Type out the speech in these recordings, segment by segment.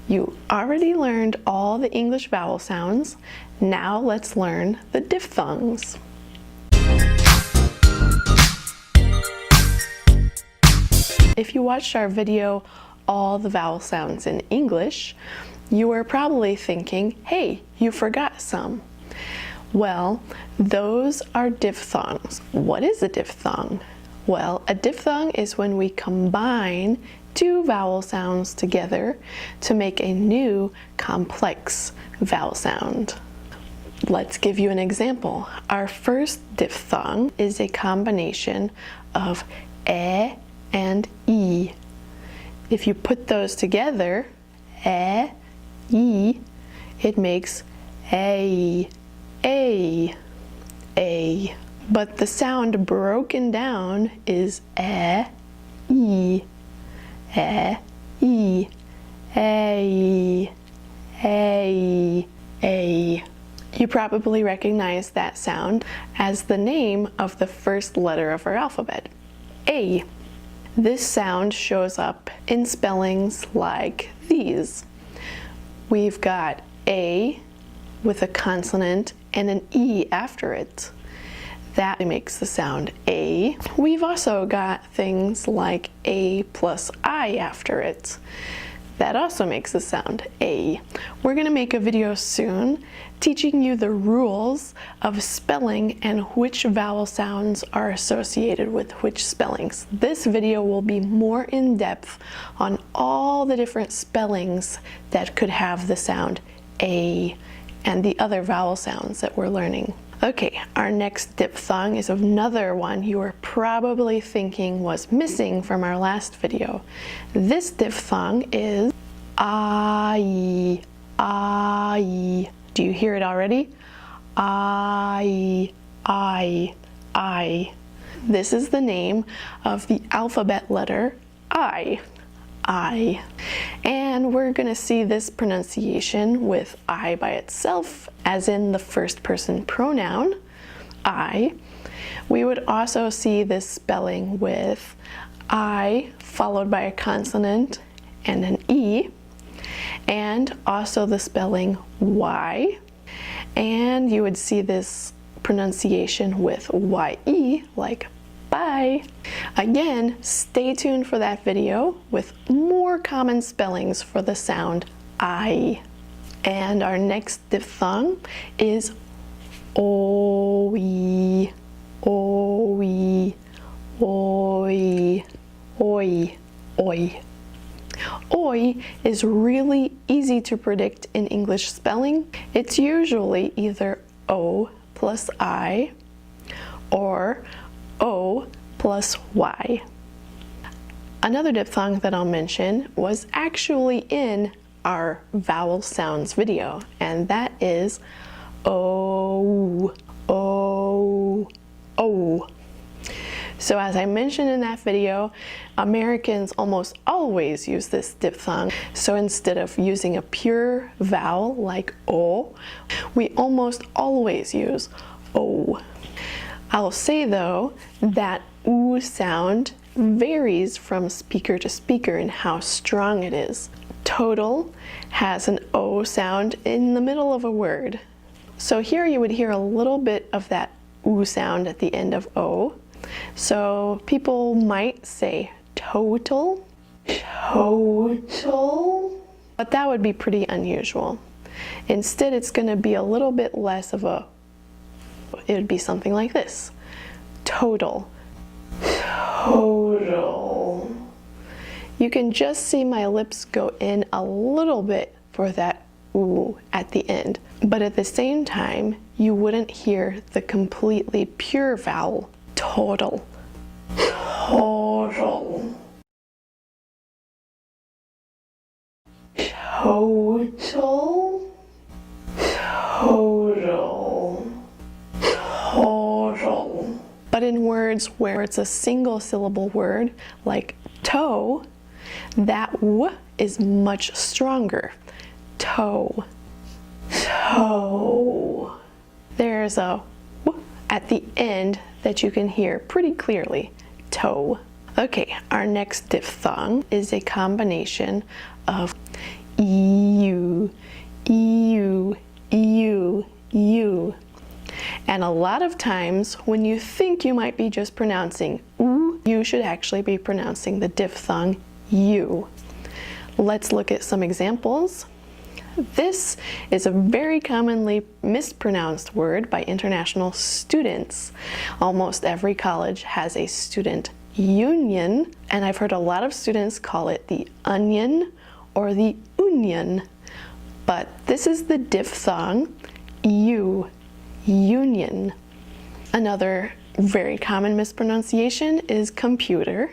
You already learned all the English vowel sounds. Now let's learn the diphthongs. If you watched our video, All the Vowel Sounds in English, you were probably thinking, hey, you forgot some. Well, those are diphthongs. What is a diphthong? Well, a diphthong is when we combine two vowel sounds together to make a new complex vowel sound. Let's give you an example. Our first diphthong is a combination of e and e. If you put those together, e, it makes a. But the sound broken down is e, a. You probably recognize that sound as the name of the first letter of our alphabet, A. This sound shows up in spellings like these. We've got A with a consonant and an E after it. That makes the sound A. We've also got things like A plus I after it. That also makes the sound A. We're going to make a video soon teaching you the rules of spelling and which vowel sounds are associated with which spellings. This video will be more in depth on all the different spellings that could have the sound A and the other vowel sounds that we're learning. Okay, our next diphthong is another one you were probably thinking was missing from our last video. This diphthong is I. Do you hear it already? I. This is the name of the alphabet letter I. And we're going to see this pronunciation with I by itself, as in the first person pronoun, I. We would also see this spelling with I followed by a consonant and an E, and also the spelling Y. And you would see this pronunciation with YE, like bye. Again, stay tuned for that video with more common spellings for the sound I. And our next diphthong is OI. Oi is really easy to predict in English spelling. It's usually either O plus I or O plus Y. Another diphthong that I'll mention was actually in our vowel sounds video, and that is O. So as I mentioned in that video, Americans almost always use this diphthong. So instead of using a pure vowel like O, we almost always use O. I'll say though that oo sound varies from speaker to speaker in how strong it is. Total has an O sound in the middle of a word. So here you would hear a little bit of that oo sound at the end of O. So people might say total, but that would be pretty unusual. Instead, it's going to be a little bit less of a, it would be something like this. Total. You can just see my lips go in a little bit for that ooh at the end. But at the same time, you wouldn't hear the completely pure vowel, total. But in words where it's a single syllable word, like toe, that w is much stronger. Toe. There's a w at the end that you can hear pretty clearly. Toe. Okay, our next diphthong is a combination of E lot of times when you think you might be just pronouncing oo, you should actually be pronouncing the diphthong u. Let's look at some examples. This is a very commonly mispronounced word by international students. Almost every college has a student union, and I've heard a lot of students call it the onion or the union, but this is the diphthong u, union. Another very common mispronunciation is computer.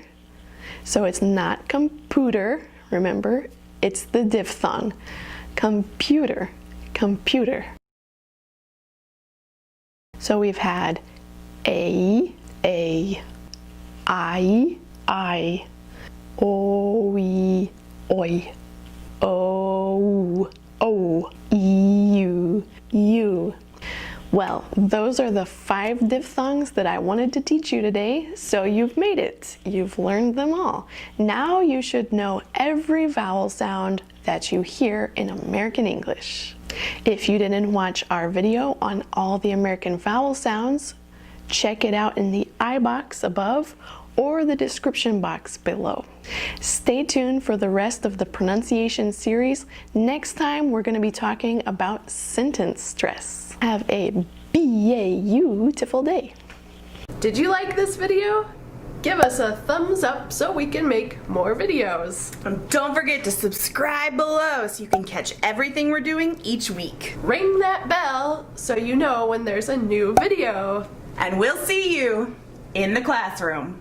So it's not computer, remember, it's the diphthong. Computer, computer. So we've had I, oi, oi, o, you. Well, those are the 5 diphthongs that I wanted to teach you today, so you've made it. You've learned them all. Now you should know every vowel sound that you hear in American English. If you didn't watch our video on all the American vowel sounds, check it out in the I box above or the description box below. Stay tuned for the rest of the pronunciation series. Next time we're going to be talking about sentence stress. Have a beautiful day. Did you like this video? Give us a thumbs up so we can make more videos. And don't forget to subscribe below so you can catch everything we're doing each week. Ring that bell so you know when there's a new video. And we'll see you in the classroom.